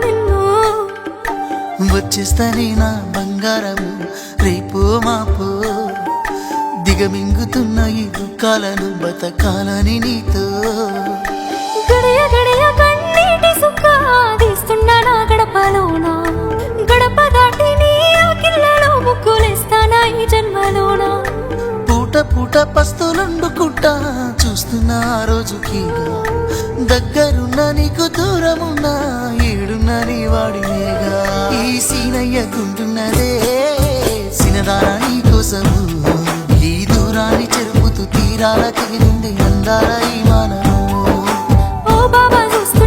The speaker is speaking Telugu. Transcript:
నిన్ను వచ్చేస్తానే నా బంగారము రేపో మాపో దిగమింగుతున్న ఈ దుఃఖాలను బతకాలని నీతో గడియ గడియ కన్నీటి సుక్క తీస్తున్నా నా గడపలోన గడప దాటి నీ ఆకిళ్ళలో ముగ్గులేస్తానా ఈ జన్మలోన పూట పూట పస్తులుండుకుంటా చూస్తున్నా ఆ రోజుకి దగ్గరున్న నీకు దూరమున్నా ఏడున్న నీ వాడినేగా ఈ సీనయ్యకుంటున్నదే సినదారా నీ కోసము ఈ దూరాన్ని చెరుపుతూ తీరాలకి నుండి అందాల ఈ మానము ఓ బాబా చూస్తా